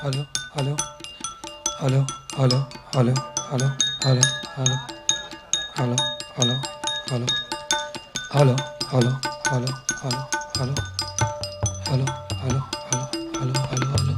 hello, hello, hello, hello, hello, hello, hello, hello, hello, hello, hello, hello, hello, hello, hello, hello, hello, hello, hello, hello.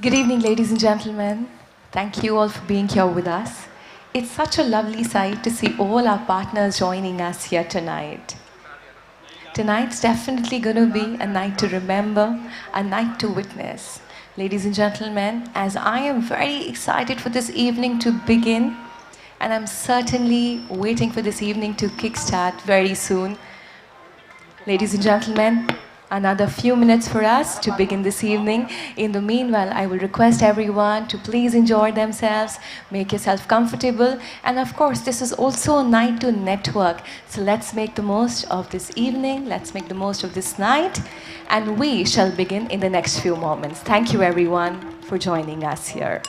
Good evening, ladies and gentlemen. Thank you all for being here with us. It's such a lovely sight to see all our partners joining us here tonight. Tonight's definitely going to be a night to remember, a night to witness. Ladies and gentlemen, as I am very excited for this evening to begin, and I'm certainly waiting for this evening to kickstart very soon. Ladies and gentlemen, another few minutes for us to begin this evening. In the meanwhile, I will request everyone to please enjoy themselves, make yourself comfortable, and of course, this is also a night to network. So let's make the most of this evening, let's make the most of this night, and we shall begin in the next few moments. Thank you everyone for joining us here.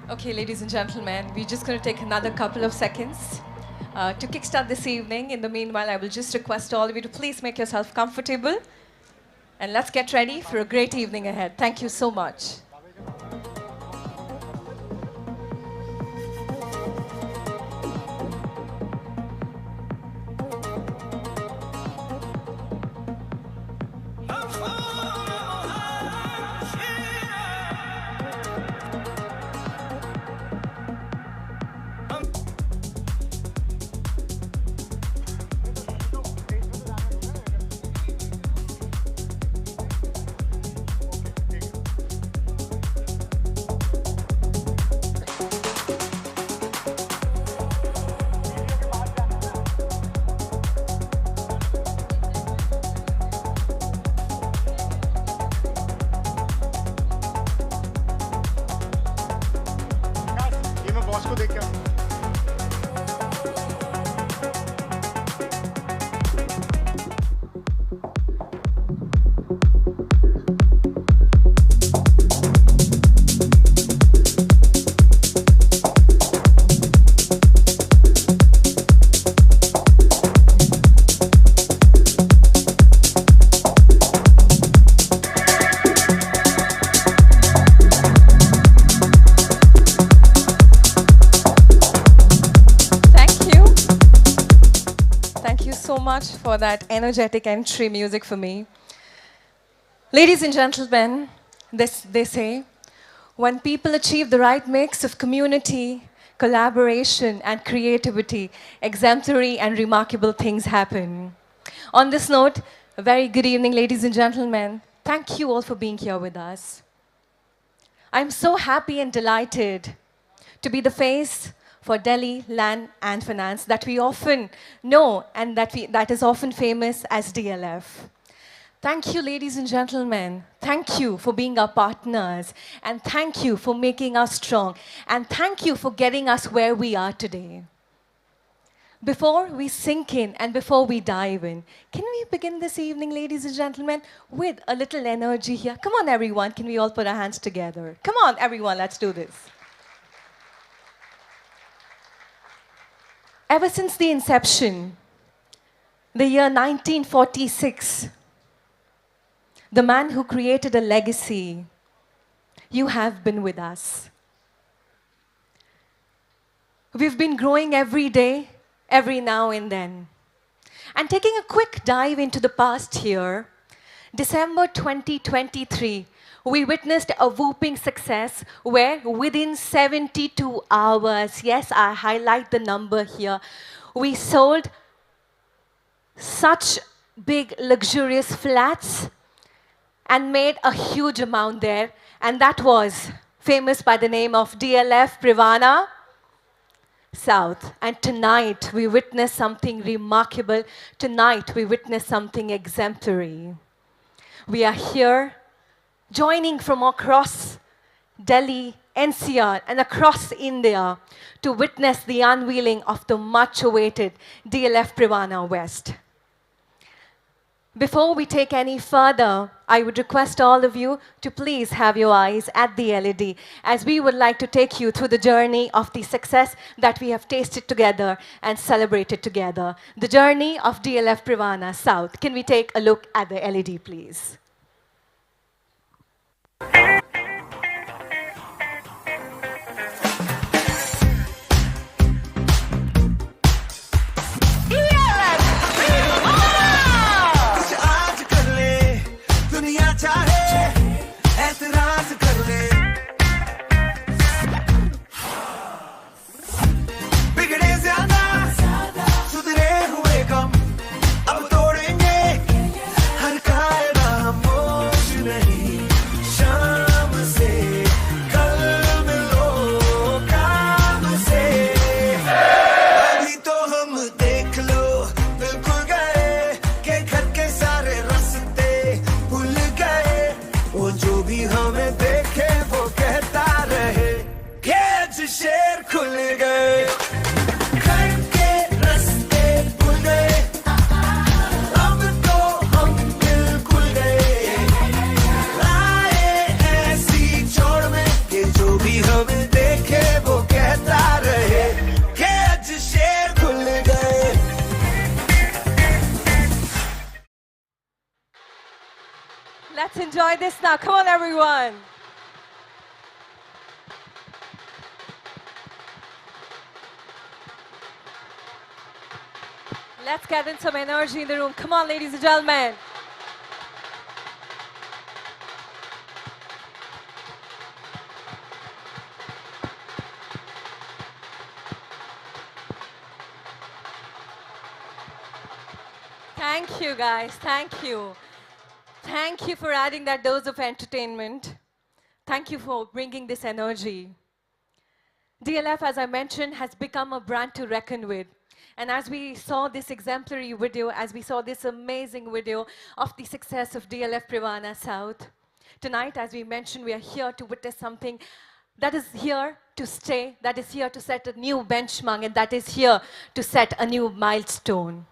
Okay, ladies and gentlemen, we're just going to take another couple of seconds to kickstart this evening. In the meanwhile, I will just request all of you to please make yourself comfortable and let's get ready for a great evening ahead. Thank you so much. For that energetic entry music for me. Ladies and gentlemen, they say, when people achieve the right mix of community, collaboration, and creativity, exemplary and remarkable things happen. On this note, a very good evening, ladies and gentlemen. Thank you all for being here with us. I'm so happy and delighted to be the face for Delhi Land and Finance that we often know and that is often famous as DLF. Thank you, ladies and gentlemen. Thank you for being our partners. And thank you for making us strong. And thank you for getting us where we are today. Before we sink in and before we dive in, can we begin this evening, ladies and gentlemen, with a little energy here? Come on, everyone. Can we all put our hands together? Come on, everyone. Let's do this. Ever since the inception, the year 1946, the man who created a legacy, you have been with us. We've been growing every day, every now and then. And taking a quick dive into the past here, December 2023, we witnessed a whooping success where within 72 hours, yes, I highlight the number here, we sold such big, luxurious flats and made a huge amount there. And that was famous by the name of DLF Privana South. And tonight, we witnessed something remarkable. Tonight, we witnessed something exemplary. We are here joining from across Delhi, NCR, and across India to witness the unveiling of the much-awaited DLF Privana West. Before we take any further, I would request all of you to please have your eyes at the LED, as we would like to take you through the journey of the success that we have tasted together and celebrated together. The journey of DLF Privana South. Can we take a look at the LED, please? भी हमें देखे enjoy this now. Come on, everyone. Let's get in some energy in the room. Come on, ladies and gentlemen. Thank you, guys. Thank you. Thank you for adding that dose of entertainment. Thank you for bringing this energy. DLF, as I mentioned, has become a brand to reckon with. And as we saw this exemplary video, as we saw this amazing video of the success of DLF Privana South, tonight, as we mentioned, we are here to witness something that is here to stay, that is here to set a new benchmark, and that is here to set a new milestone.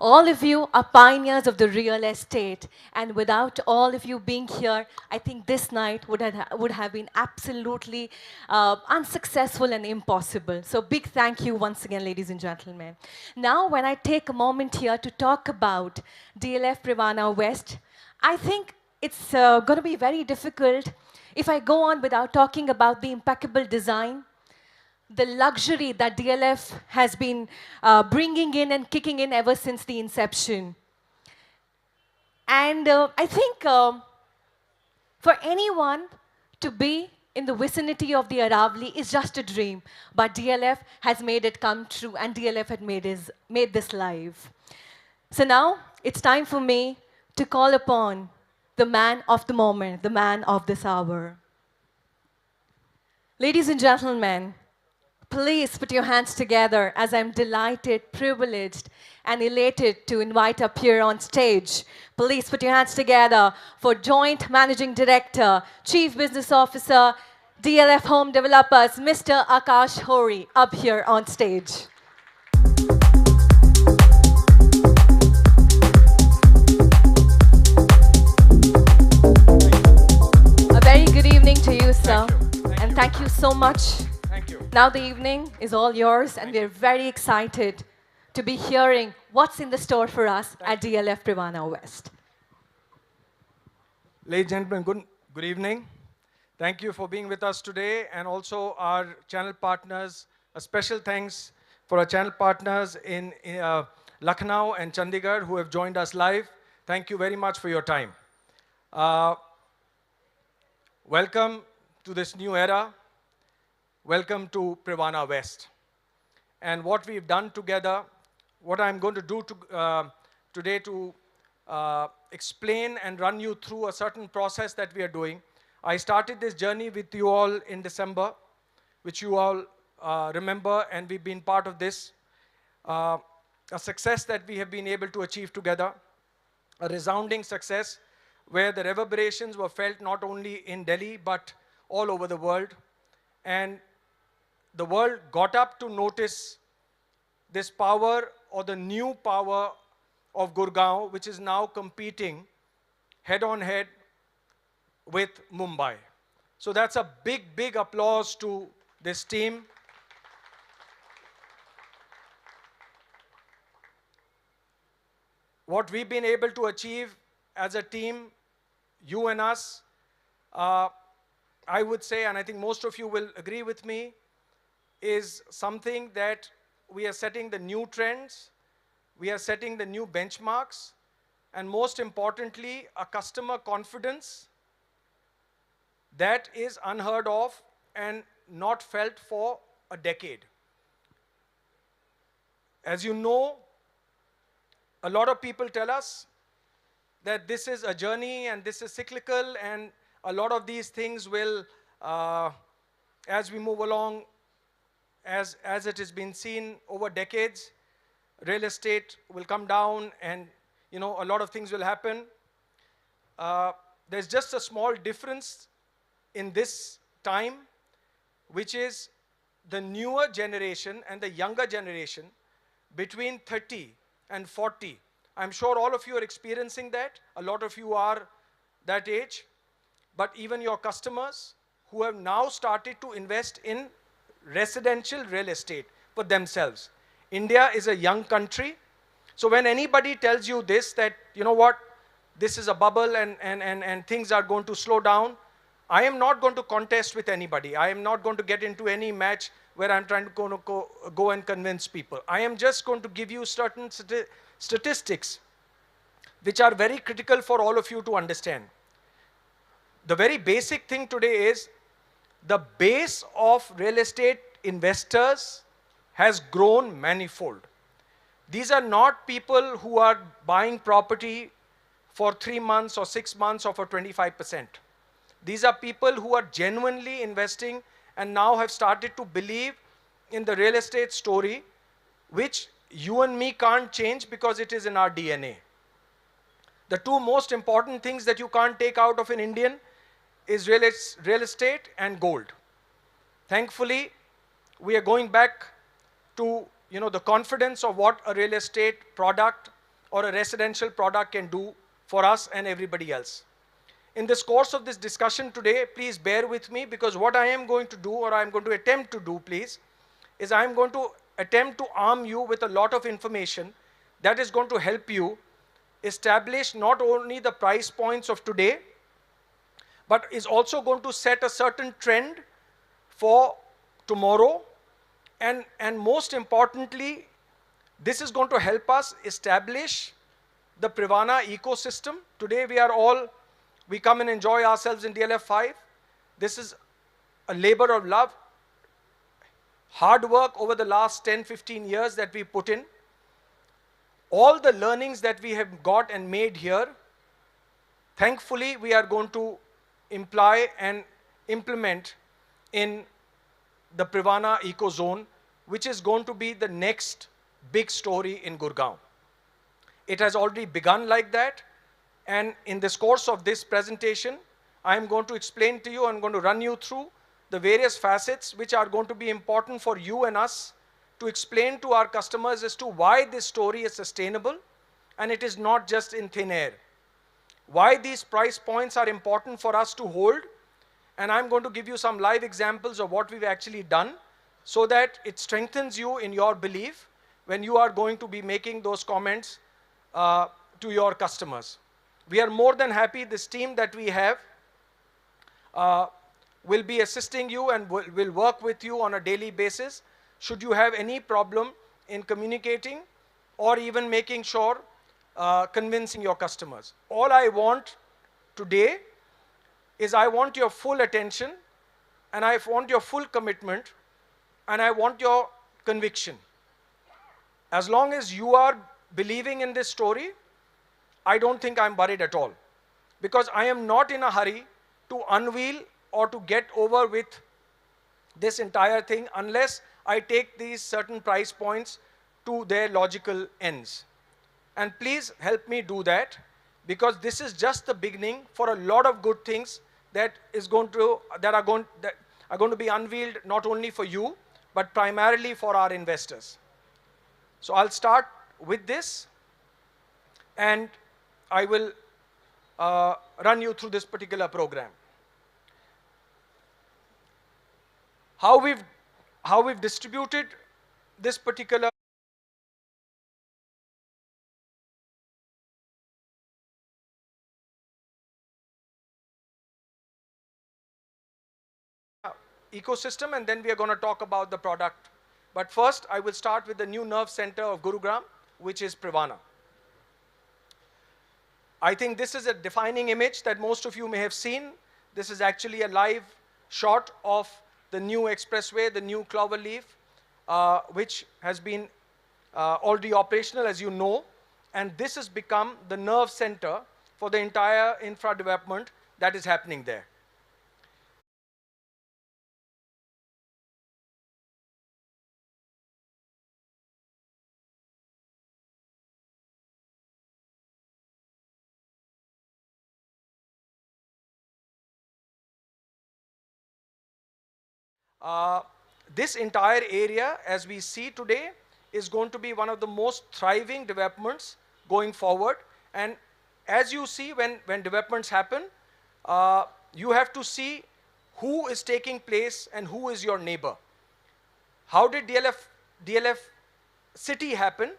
All of you are pioneers of the real estate, and without all of you being here, I think this night would have been absolutely unsuccessful and impossible. So big thank you once again, ladies and gentlemen. Now, when I take a moment here to talk about DLF Privana West, I think it's going to be very difficult if I go on without talking about the impeccable design, the luxury that DLF has been bringing in and kicking in ever since the inception. And I think for anyone to be in the vicinity of the Aravali is just a dream, but DLF has made it come true, and DLF had made this live. So now it's time for me to call upon the man of the moment, the man of this hour. Ladies and gentlemen, please put your hands together as I'm delighted, privileged, and elated to invite up here on stage. Please put your hands together for Joint Managing Director, Chief Business Officer, DLF Home Developers, Mr. Akash Ohri, up here on stage. A very good evening to you, sir. And thank you so much. Thank you. Now the evening is all yours, and we're very excited to be hearing what's in the store for us at DLF Privana West. Ladies and gentlemen, good evening. Thank you for being with us today, and also our channel partners. A special thanks for our channel partners in Lucknow and Chandigarh who have joined us live. Thank you very much for your time. Welcome to this new era. Welcome to Privana West. And what we've done together, what I'm going to do today to explain and run you through a certain process that we are doing. I started this journey with you all in December, which you all remember, and we've been part of this. A success that we have been able to achieve together, a resounding success where the reverberations were felt not only in Delhi, but all over the world. And the world got up to notice this power, or the new power of Gurgaon, which is now competing head-on-head with Mumbai. So that's a big, big applause to this team. What we've been able to achieve as a team, you and us, I would say, and I think most of you will agree with me, is something that we are setting the new trends, we are setting the new benchmarks, and most importantly, a customer confidence that is unheard of and not felt for a decade. As you know, a lot of people tell us that this is a journey and this is cyclical, and a lot of these things will, as we move along, as it has been seen over decades, real estate will come down, and a lot of things will happen. There's just a small difference in this time, which is the newer generation and the younger generation between 30 and 40. I'm sure all of you are experiencing that. A lot of you are that age. But even your customers who have now started to invest in residential real estate for themselves. India is a young country. So when anybody tells you this, that, this is a bubble and things are going to slow down. I am not going to contest with anybody. I am not going to get into any match where I'm trying to go and convince people. I am just going to give you certain statistics which are very critical for all of you to understand. The very basic thing today is the base of real estate investors has grown manifold. These are not people who are buying property for 3 months or 6 months or for 25%. These are people who are genuinely investing and now have started to believe in the real estate story, which you and me can't change because it is in our DNA. The two most important things that you can't take out of an Indian is real estate and gold. Thankfully, we are going back to the confidence of what a real estate product or a residential product can do for us and everybody else. In this course of this discussion today, please bear with me, because what I am going to do, or I am going to attempt to do, please, is I am going to attempt to arm you with a lot of information that is going to help you establish not only the price points of today, but is also going to set a certain trend for tomorrow. And most importantly, this is going to help us establish the Privana ecosystem. Today we come and enjoy ourselves in DLF 5. This is a labor of love, hard work over the last 10, 15 years that we put in. All the learnings that we have got and made here, thankfully we are going to imply and implement in the Privana eco zone, which is going to be the next big story in Gurgaon. It has already begun like that, and in this course of this presentation, I am going to explain to you, I'm going to run you through the various facets which are going to be important for you and us to explain to our customers as to why this story is sustainable and it is not just in thin air. Why these price points are important for us to hold, and I'm going to give you some live examples of what we've actually done so that it strengthens you in your belief when you are going to be making those comments to your customers. We are more than happy. This team that we have will be assisting you and will work with you on a daily basis should you have any problem in communicating or even making sure convincing your customers. All I want today is I want your full attention, and I want your full commitment, and I want your conviction. As long as you are believing in this story, I don't think I'm worried at all, because I am not in a hurry to unveil or to get over with this entire thing unless I take these certain price points to their logical ends. And please help me do that, because this is just the beginning for a lot of good things that are going to be unveiled not only for you, but primarily for our investors. So I'll start with this, and I will run you through this particular program. How we've distributed this particular ecosystem, and then we are going to talk about the product. But first, I will start with the new nerve center of Gurugram, which is Privana. I think this is a defining image that most of you may have seen. This is actually a live shot of the new expressway, the new Cloverleaf, which has been already operational, as you know. And this has become the nerve center for the entire infra development that is happening there. This entire area, as we see today, is going to be one of the most thriving developments going forward. And as you see, when developments happen, you have to see who is taking place and who is your neighbor. How did DLF City happen?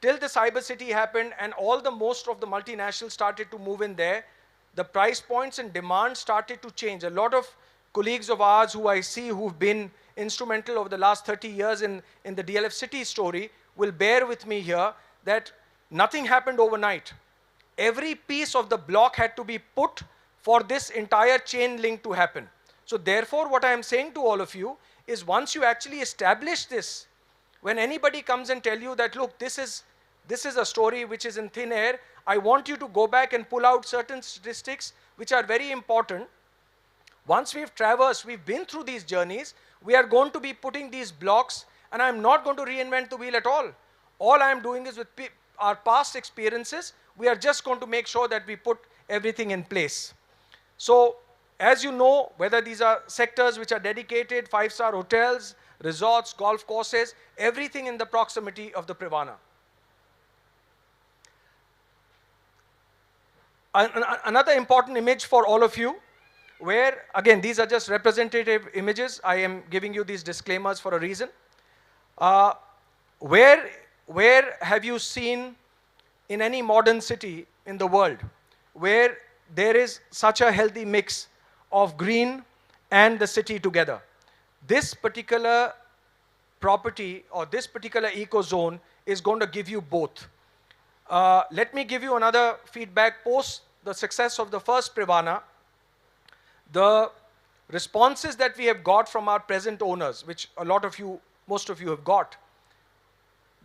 till the cyber city happened and most of the multinationals started to move in there, the price points and demand started to change. A lot of colleagues of ours who I see who've been instrumental over the last 30 years in the DLF city story will bear with me here that nothing happened overnight. Every piece of the block had to be put for this entire chain link to happen. So therefore, what I am saying to all of you is once you actually establish this, when anybody comes and tell you that, look, this is a story which is in thin air, I want you to go back and pull out certain statistics which are very important. Once we've traversed, we've been through these journeys, we are going to be putting these blocks, and I'm not going to reinvent the wheel at all. All I'm doing is with our past experiences, we are just going to make sure that we put everything in place. So, as you know, whether these are sectors which are dedicated, 5-star hotels, resorts, golf courses, everything in the proximity of the Privana. Another important image for all of you, where, again, these are just representative images. I am giving you these disclaimers for a reason. Where have you seen in any modern city in the world where there is such a healthy mix of green and the city together? This particular property or this particular eco-zone is going to give you both. Let me give you another feedback post the success of the first Privana. The responses that we have got from our present owners, which a lot of you, most of you have got,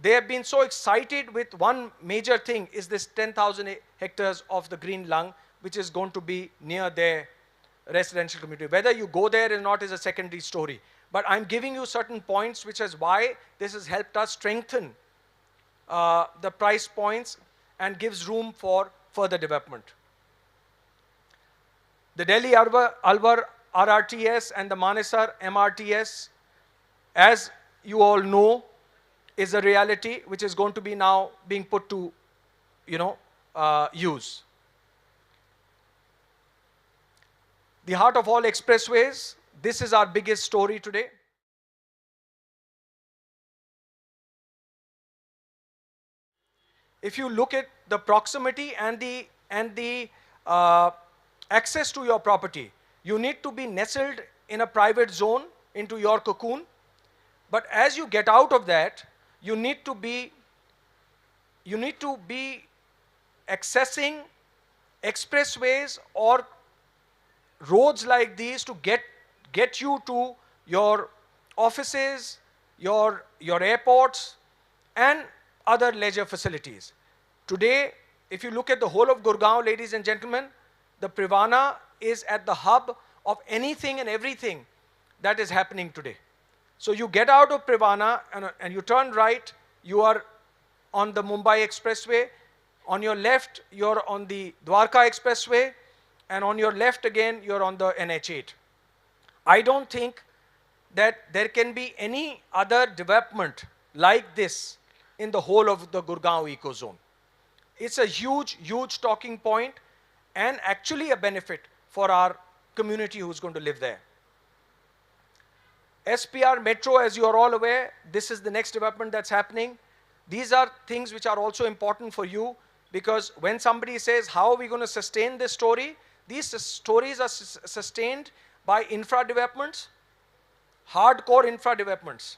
they have been so excited with one major thing is this 10,000 hectares of the green lung, which is going to be near their residential community. Whether you go there or not is a secondary story. But I'm giving you certain points, which is why this has helped us strengthen the price points and gives room for further development. The Delhi Alwar RRTS and the Manesar MRTS, as you all know, is a reality which is going to be now being put to, use. The heart of all expressways, this is our biggest story today. If you look at the proximity and the access to your property, you need to be nestled in a private zone into your cocoon. But as you get out of that, you need to be accessing expressways or roads like these to get you to your offices, your airports, and other leisure facilities. Today, if you look at the whole of Gurgaon, ladies and gentlemen, the Privana is at the hub of anything and everything that is happening today. So you get out of Privana and you turn right, you are on the Mumbai Expressway. On your left, you're on the Dwarka Expressway. And on your left again, you're on the NH8. I don't think that there can be any other development like this in the whole of the Gurgaon ecozone. It's a huge, huge talking point and actually a benefit for our community who's going to live there. SPR Metro, as you are all aware, this is the next development that's happening. These are things which are also important for you, because when somebody says, how are we going to sustain this story? These stories are sustained by infra developments, hardcore infra developments.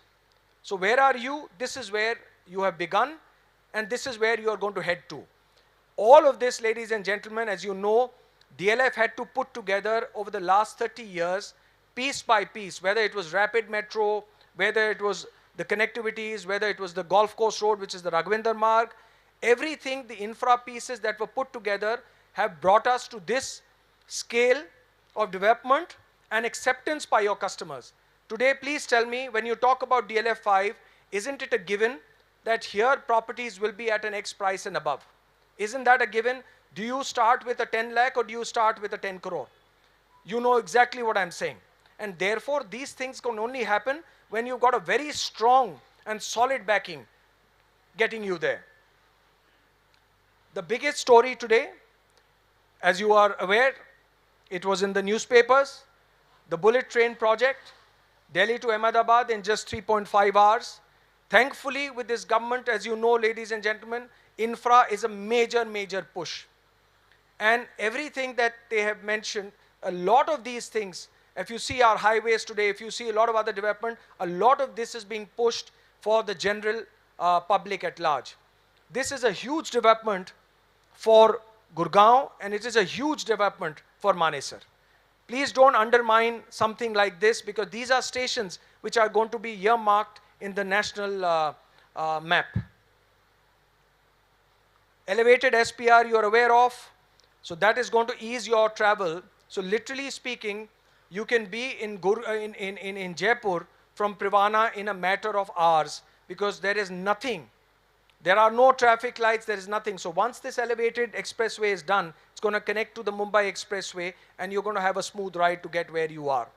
So where are you? This is where you have begun, and this is where you are going to head to. All of this, ladies and gentlemen, as you know, DLF had to put together over the last 30 years, piece by piece, whether it was rapid metro, whether it was the connectivities, whether it was the golf course road, which is the Raghavendra Marg, everything, the infra pieces that were put together have brought us to this scale of development and acceptance by your customers. Today, please tell me, when you talk about DLF 5, isn't it a given that here properties will be at an X price and above? Isn't that a given? Do you start with a 10 lakh or do you start with a 10 crore? You know exactly what I'm saying. And therefore, these things can only happen when you've got a very strong and solid backing getting you there. The biggest story today, as you are aware, it was in the newspapers, the bullet train project, Delhi to Ahmedabad in just 3.5 hours. Thankfully, with this government, as you know, ladies and gentlemen, infra is a major, major push. And everything that they have mentioned, a lot of these things, if you see our highways today, if you see a lot of other development, a lot of this is being pushed for the general public at large. This is a huge development for Gurgaon, and it is a huge development for Manesar. Please don't undermine something like this, because these are stations which are going to be earmarked in the national map. Elevated SPR you are aware of, so that is going to ease your travel. So literally speaking, you can be in Jaipur from Privana in a matter of hours, because there is nothing. There are no traffic lights, there is nothing. So once this elevated expressway is done, it's going to connect to the Mumbai expressway, and you're going to have a smooth ride to get where you are.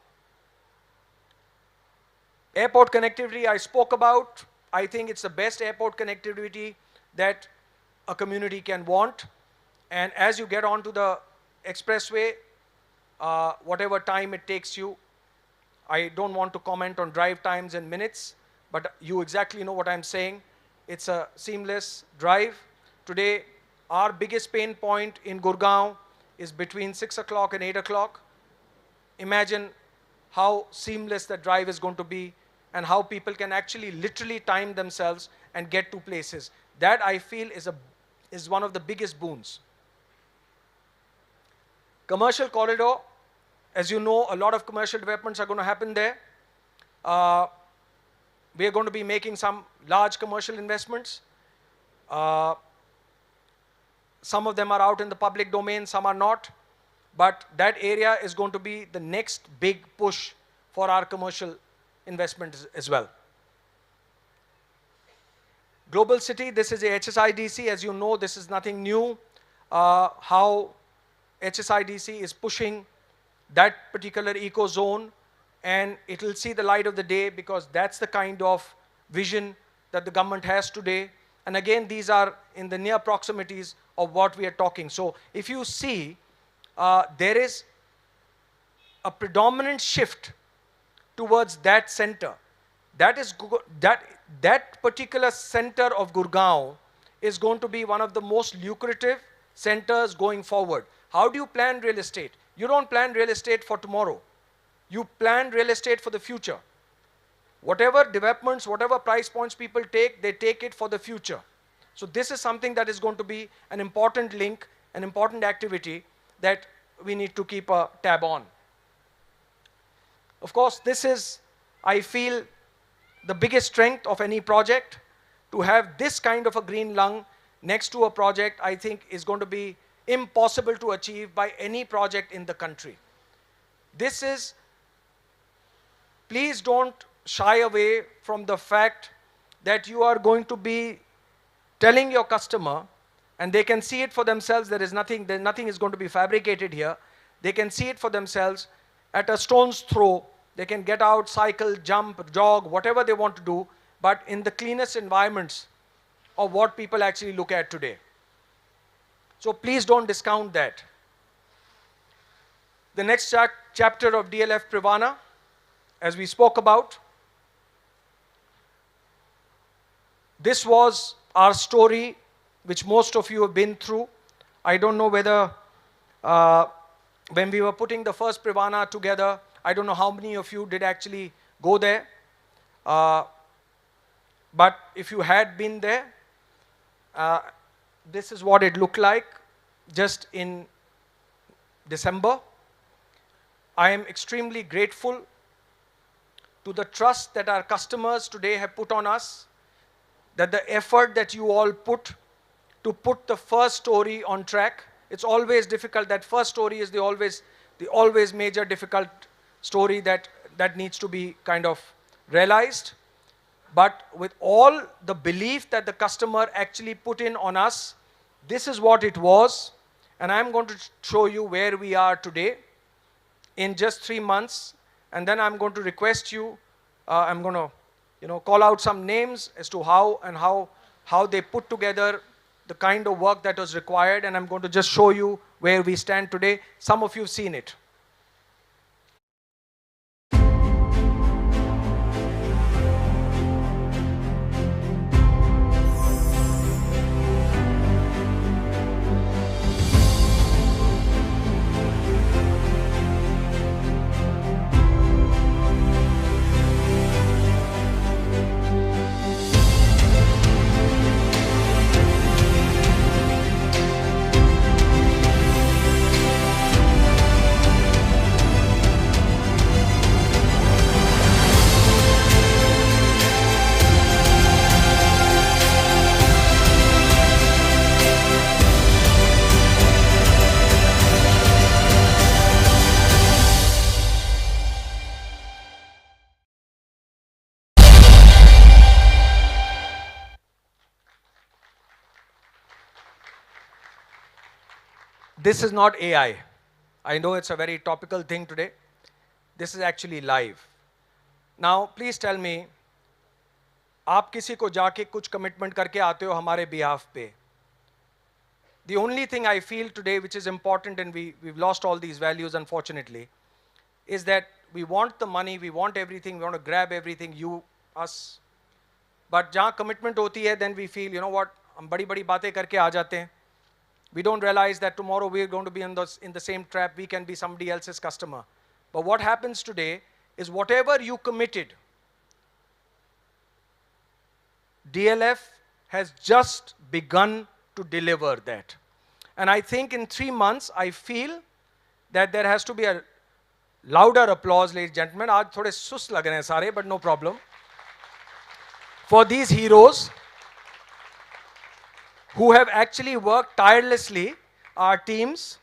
Airport connectivity I spoke about. I think it's the best airport connectivity that a community can want. And as you get onto the expressway, whatever time it takes you, I don't want to comment on drive times and minutes, but you exactly know what I'm saying. It's a seamless drive. Today, our biggest pain point in Gurgaon is between 6 o'clock and 8 o'clock. Imagine how seamless that drive is going to be, and how people can actually literally time themselves and get to places. That I feel is one of the biggest boons. Commercial corridor, as you know, a lot of commercial developments are going to happen there. We are going to be making some large commercial investments. Some of them are out in the public domain, some are not. But that area is going to be the next big push for our commercial investments as well. Global City, this is a HSIDC. As you know, this is nothing new. How HSIDC is pushing that particular eco zone, and it will see the light of the day, because that's the kind of vision that the government has today. And again, these are in the near proximities of what we are talking. So if you see, there is a predominant shift towards that center. That particular center of Gurgaon is going to be one of the most lucrative centers going forward. How do you plan real estate? You don't plan real estate for tomorrow. You plan real estate for the future. Whatever developments, whatever price points people take, they take it for the future. So this is something that is going to be an important link, an important activity that we need to keep a tab on. Of course, this is, I feel, the biggest strength of any project. To have this kind of a green lung next to a project, I think, is going to be impossible to achieve by any project in the country. This is, please don't shy away from the fact that you are going to be telling your customer, and they can see it for themselves. There is nothing is going to be fabricated here. They can see it for themselves at a stone's throw. They can get out, cycle, jump, jog, whatever they want to do, but in the cleanest environments of what people actually look at today. So please don't discount that. The next chapter of DLF Privana, as we spoke about, this was our story, which most of you have been through. I don't know whether, when we were putting the first Privana together, I don't know how many of you did actually go there. But if you had been there, this is what it looked like just in December. I am extremely grateful to the trust that our customers today have put on us, that the effort that you all put to put the first story on track. It's always difficult. That first story is the always major difficult story that needs to be kind of realized. But with all the belief that the customer actually put in on us, this is what it was. And I'm going to show you where we are today in just 3 months. And then I'm going to request you, I'm going to call out some names as to how they put together the kind of work that was required. And I'm going to just show you where we stand today. Some of you have seen it. This is not AI. I know it's a very topical thing today. This is actually live. Now, please tell me, आप किसी को जाके कुछ commitment करके आते हो हमारे behalf पे. The only thing I feel today which is important, and we've lost all these values unfortunately, is that we want the money, we want everything, we want to grab everything, you, us. But जहाँ commitment होती है, then we feel, you know what, हम बड़ी बड़ी बातें करके आ जाते हैं. We don't realize that tomorrow we're going to be in the same trap, we can be somebody else's customer. But what happens today is whatever you committed, DLF has just begun to deliver that. And I think in 3 months, I feel that there has to be a louder applause, ladies and gentlemen. आज थोड़े सुस्त लग रहे हैं सारे, but no problem. For these heroes who have actually worked tirelessly, our teams,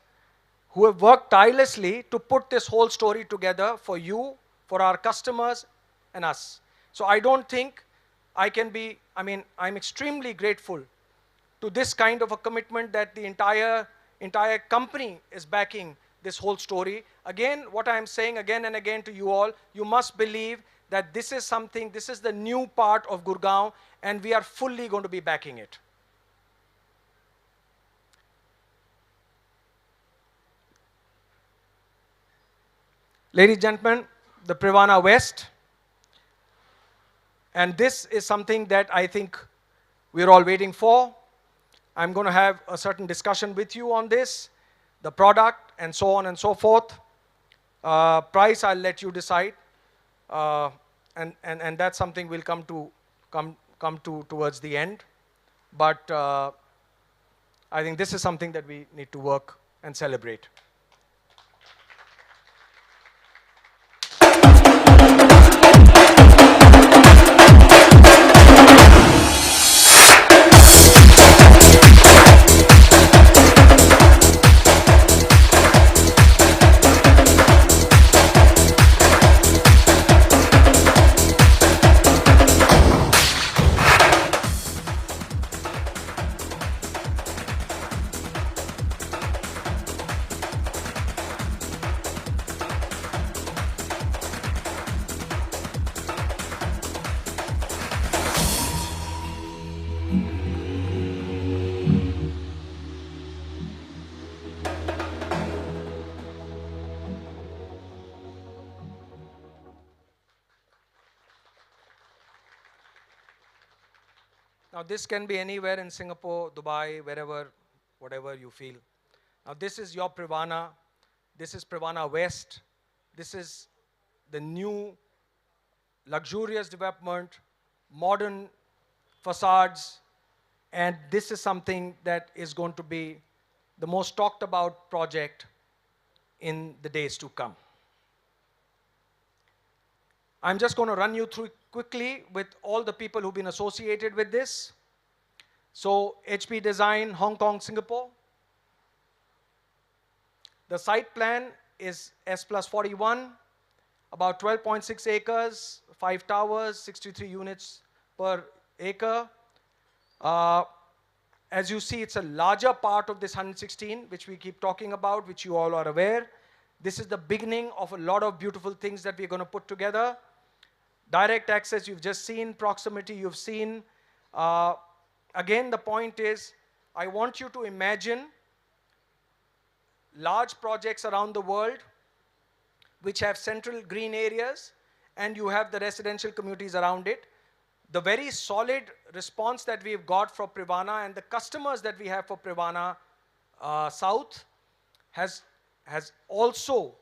who have worked tirelessly to put this whole story together for you, for our customers, and us. So I don't think I can be, I'm extremely grateful to this kind of a commitment that the entire company is backing this whole story. Again, what I am saying again and again to you all, you must believe that this is something, this is the new part of Gurgaon, and we are fully going to be backing it. Ladies and gentlemen, the Privana West, and this is something that I think we're all waiting for. I'm going to have a certain discussion with you on this, the product, and so on and so forth. Price, I'll let you decide, and that's something we'll come to towards the end. But I think this is something that we need to work and celebrate. Now this can be anywhere in Singapore, Dubai, wherever, whatever you feel. Now this is your Privana. This is Privana West. This is the new luxurious development, modern facades, and this is something that is going to be the most talked about project in the days to come. I'm just going to run you through quickly with all the people who've been associated with this. So HP Design, Hong Kong, Singapore. The site plan is S+41, about 12.6 acres, 5 towers, 63 units per acre. As you see, it's a larger part of this 116, which we keep talking about, which you all are aware. This is the beginning of a lot of beautiful things that we're going to put together. Direct access, you've just seen. Proximity, you've seen. Again, the point is, I want you to imagine large projects around the world which have central green areas, and you have the residential communities around it. The very solid response that we've got for Privana and the customers that we have for Privana South has also,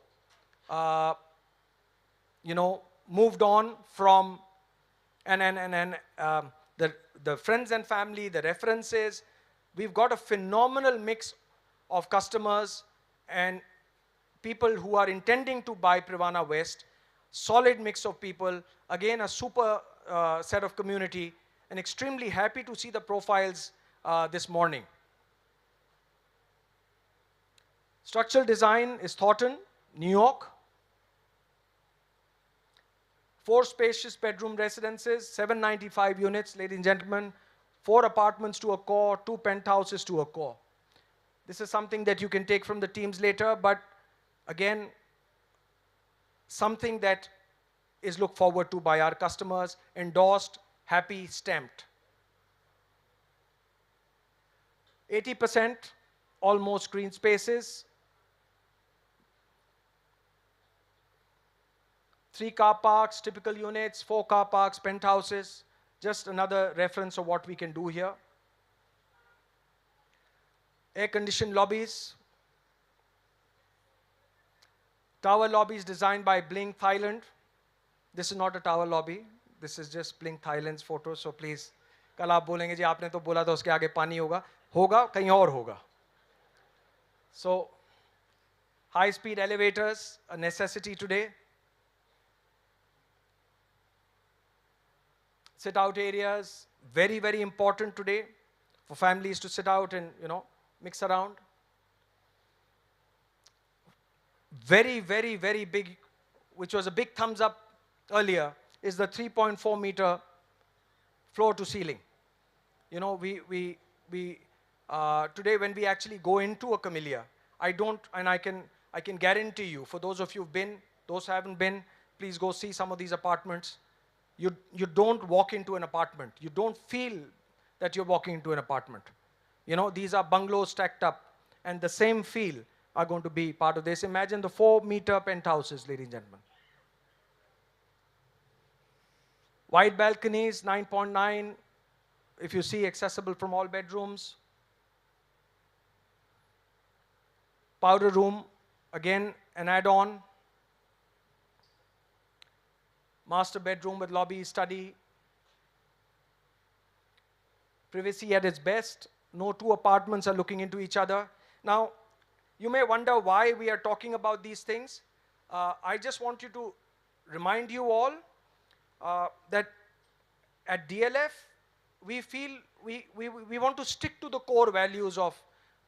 moved on from, the friends and family, the references. We've got a phenomenal mix of customers and people who are intending to buy Privana West. Solid mix of people. Again, a super set of community, and extremely happy to see the profiles this morning. Structural design is Thornton, New York. 4 spacious bedroom residences, 795 units, ladies and gentlemen, 4 apartments to a core, 2 penthouses to a core. This is something that you can take from the teams later, but again, something that is looked forward to by our customers, endorsed, happy, stamped. 80% almost green spaces. 3 car parks, typical units, 4 car parks, penthouses. Just another reference of what we can do here. Air-conditioned lobbies. Tower lobbies designed by Blink Thailand. This is not a tower lobby. This is just Blink Thailand's photo. So please, कल आप बोलेंगे जी आपने तो बोला था उसके आगे पानी होगा, होगा कहीं और होगा. So high-speed elevators, a necessity today. Sit-out areas, very, very important today for families to sit out and, mix around. Very, very, very big, which was a big thumbs up earlier, is the 3.4 meter floor to ceiling. Today when we actually go into a Camellia, I can guarantee you, for those of you who've been, those who haven't been, please go see some of these apartments. You don't walk into an apartment. You don't feel that you're walking into an apartment. These are bungalows stacked up, and the same feel are going to be part of this. Imagine the 4-meter penthouses, ladies and gentlemen. Wide balconies, 9.9, if you see, accessible from all bedrooms. Powder room, again, an add-on. Master bedroom with lobby, study. Privacy at its best. No two apartments are looking into each other. Now, you may wonder why we are talking about these things. I just want you to remind you all that at DLF, we feel we want to stick to the core values of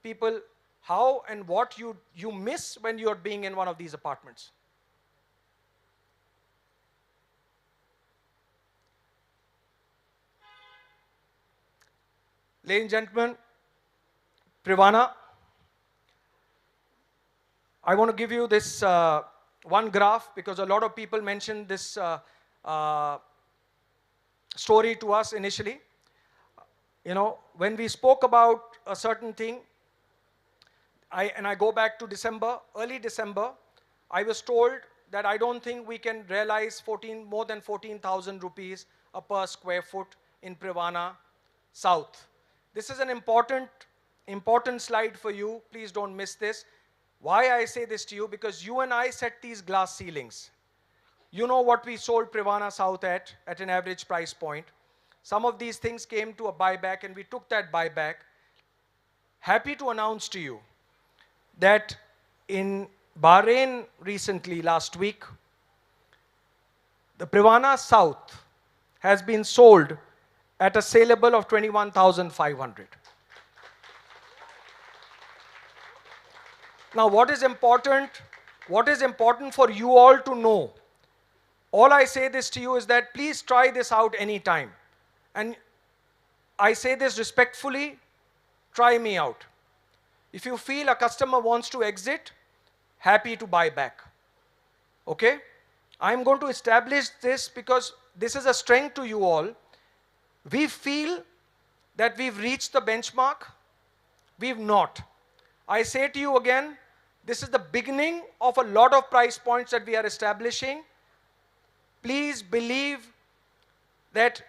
people, how and what you miss when you're being in one of these apartments. Ladies and gentlemen, Privana, I want to give you this one graph because a lot of people mentioned this story to us initially. When we spoke about a certain thing, I go back to December, early December, I was told that I don't think we can realize more than 14,000 rupees per square foot in Privana South. This is an important slide for you. Please don't miss this. Why I say this to you? Because you and I set these glass ceilings. You know what we sold Privana South at an average price point. Some of these things came to a buyback and we took that buyback. Happy to announce to you that in Bahrain recently, last week, the Privana South has been sold at a saleable of 21,500. Now, what is important for you all to know? All I say this to you is that please try this out anytime. And I say this respectfully, try me out. If you feel a customer wants to exit, happy to buy back. Okay? I'm going to establish this because this is a strength to you all. We feel that we've reached the benchmark. We've not. I say to you again, this is the beginning of a lot of price points that we are establishing. Please believe that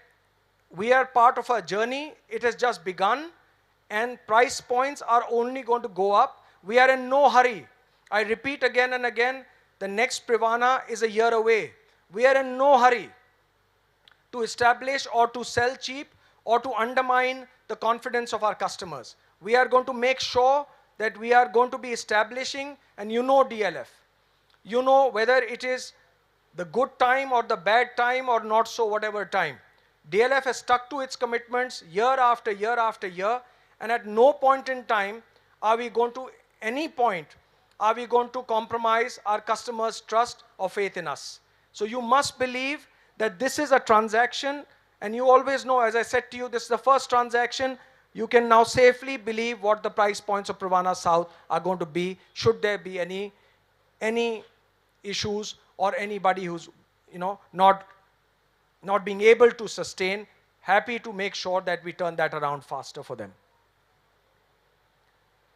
we are part of a journey. It has just begun, and price points are only going to go up. We are in no hurry. I repeat again and again, the next Privana is a year away. We are in no hurry to establish or to sell cheap or to undermine the confidence of our customers. We are going to make sure that we are going to be establishing, and you know DLF. You know whether it is the good time or the bad time or not so whatever time. DLF has stuck to its commitments year after year after year, and at no point in time are we going to, are we going to compromise our customers' trust or faith in us. So you must believe that this is a transaction, and you always know, as I said to you, this is the first transaction you can now safely believe what the price points of Privana South are going to be, should there be any issues or anybody who's not being able to sustain. Happy to make sure that we turn that around faster for them.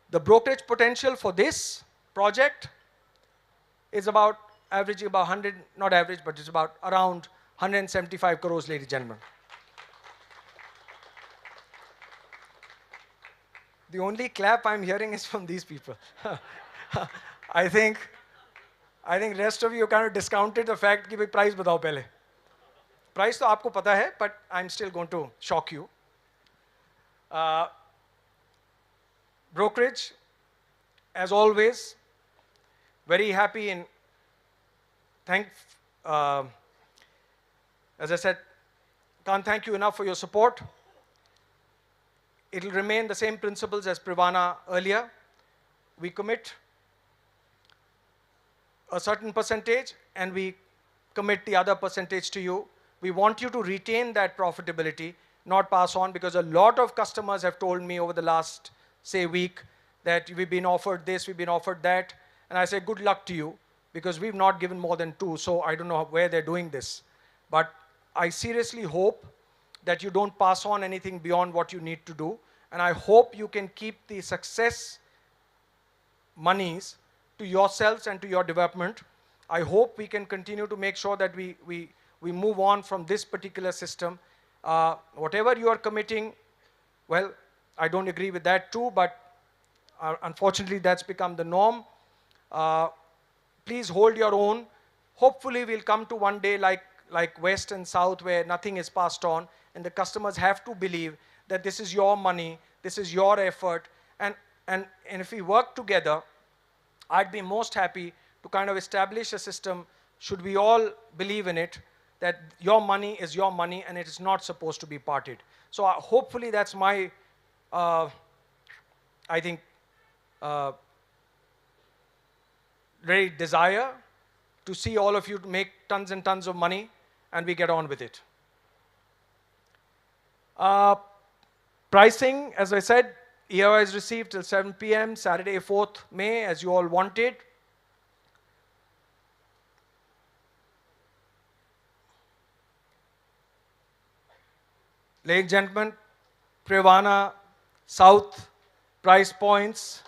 The brokerage potential for this project is about averaging about 100, not average, but it's about around 175 crores, ladies and gentlemen. The only clap I'm hearing is from these people. I think rest of you kind of discounted the fact कि भाई price बताओ पहले. Price तो आपको पता है, but I'm still going to shock you. Brokerage, as always, very happy and as I said, can't thank you enough for your support. It will remain the same principles as Privana earlier. We commit a certain percentage and we commit the other percentage to you. We want you to retain that profitability, not pass on, because a lot of customers have told me over the last, say, week that we've been offered this, we've been offered that. And I say, good luck to you, because we've not given more than 2, so I don't know where they're doing this. But I seriously hope that you don't pass on anything beyond what you need to do. And I hope you can keep the success monies to yourselves and to your development. I hope we can continue to make sure that we move on from this particular system. Whatever you are committing, well, I don't agree with that too, but unfortunately that's become the norm. Please hold your own. Hopefully we'll come to one day like West and South where nothing is passed on, and the customers have to believe that this is your money, this is your effort, and if we work together, I'd be most happy to kind of establish a system, should we all believe in it, that your money is your money and it is not supposed to be parted. So hopefully that's my, I think, very desire to see all of you to make tons and tons of money and we get on with it. Pricing, as I said, EOI is received till 7 p.m. Saturday, 4th May, as you all wanted. Ladies and gentlemen, Privana South price points.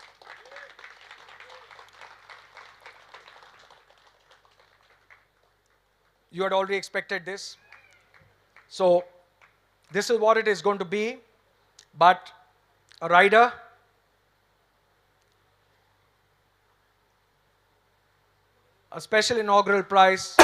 You had already expected this. So this is what it is going to be, but a rider, a special inaugural prize.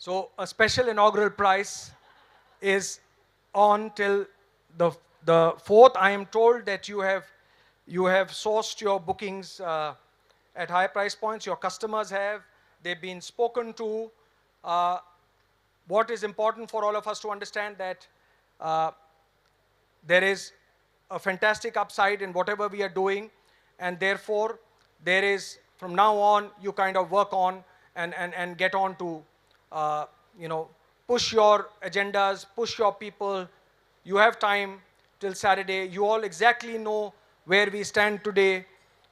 So a special inaugural prize is on till the 4th. I am told that you have sourced your bookings at high price points. Your customers have. They've been spoken to. What is important for all of us to understand that there is a fantastic upside in whatever we are doing, and therefore there is, from now on, you kind of work on and get on to push your agendas, push your people. You have time till Saturday. You all exactly know where we stand today.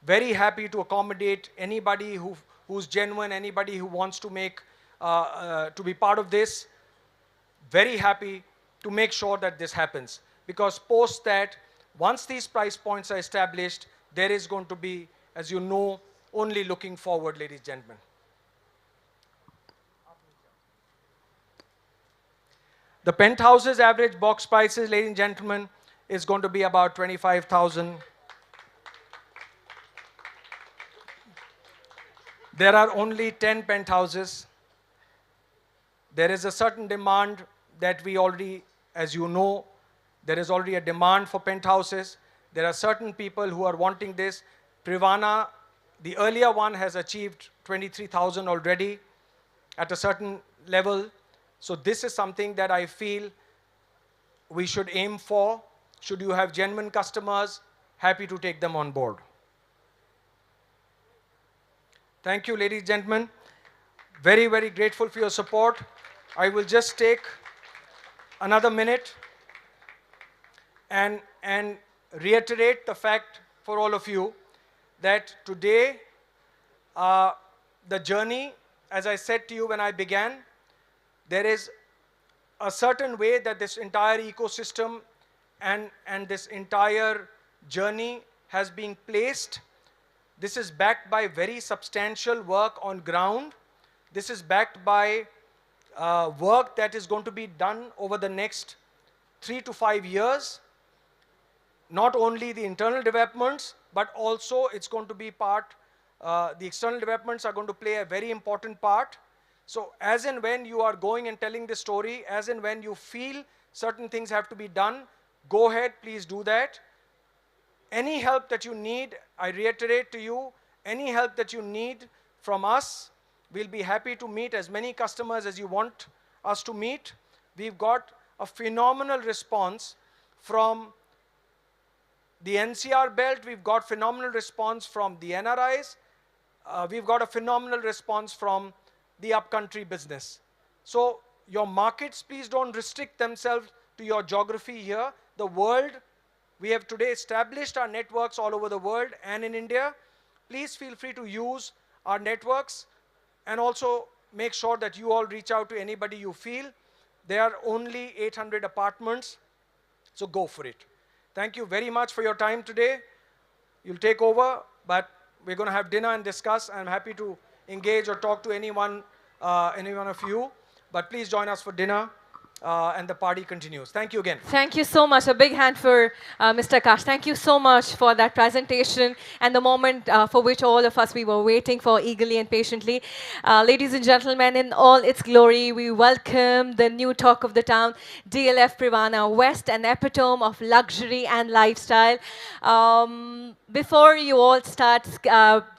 Very happy to accommodate anybody who's genuine, anybody who wants to make, to be part of this. Very happy to make sure that this happens. Because post that, once these price points are established, there is going to be, as you know, only looking forward, ladies and gentlemen. The penthouses average box prices, ladies and gentlemen, is going to be about 25,000. There are only 10 penthouses. There is a certain demand that we already, as you know, there is already a demand for penthouses. There are certain people who are wanting this. Privana, the earlier one, has achieved 23,000 already at a certain level. So this is something that I feel we should aim for. Should you have genuine customers, happy to take them on board. Thank you, ladies and gentlemen. Very, very grateful for your support. I will just take another minute and reiterate the fact for all of you that today the journey, as I said to you when I began, there is a certain way that this entire ecosystem and this entire journey has been placed. This is backed by very substantial work on ground. This is backed by work that is going to be done over the next 3 to 5 years. Not only the internal developments, but also it's going to be part, the external developments are going to play a very important part. So as and when you are going and telling the story, as and when you feel certain things have to be done, go ahead, please do that. Any help that you need, I reiterate to you, any help that you need from us, we'll be happy to meet as many customers as you want us to meet. We've got a phenomenal response from the NCR belt. We've got phenomenal response from the NRIs. We've got a phenomenal response from the upcountry business. So your markets, please don't restrict themselves to your geography here. The world, we have today established our networks all over the world and in India. Please feel free to use our networks and also make sure that you all reach out to anybody you feel. There are only 800 apartments, so go for it. Thank you very much for your time today. You'll take over, but we're going to have dinner and discuss. I'm happy to engage or talk to any one of you, but please join us for dinner. And the party continues. Thank you again. Thank you so much. A big hand for Mr. Akash. Thank you so much for that presentation and the moment for which all of us we were waiting for eagerly and patiently. Ladies and gentlemen, in all its glory, we welcome the new talk of the town, DLF Privana West, an epitome of luxury and lifestyle. Before you all start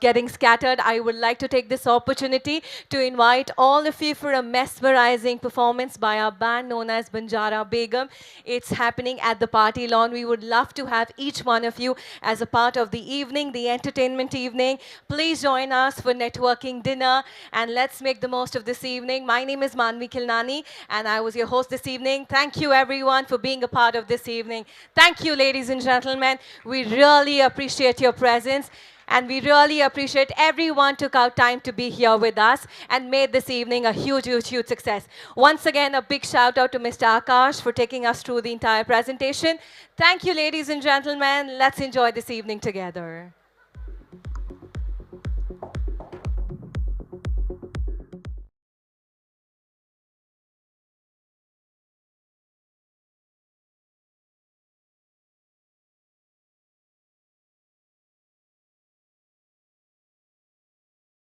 getting scattered, I would like to take this opportunity to invite all of you for a mesmerizing performance by our band known as Banjara Begum. It's happening at the party lawn. We would love to have each one of you as a part of the evening, the entertainment evening. Please join us for networking dinner and let's make the most of this evening. My name is Manvi Kilnani and I was your host this evening. Thank you everyone for being a part of this evening. Thank you, ladies and gentlemen. We really appreciate your presence. And we really appreciate everyone took out time to be here with us and made this evening a huge, huge, huge success. Once again, a big shout out to Mr. Akash for taking us through the entire presentation. Thank you, ladies and gentlemen. Let's enjoy this evening together.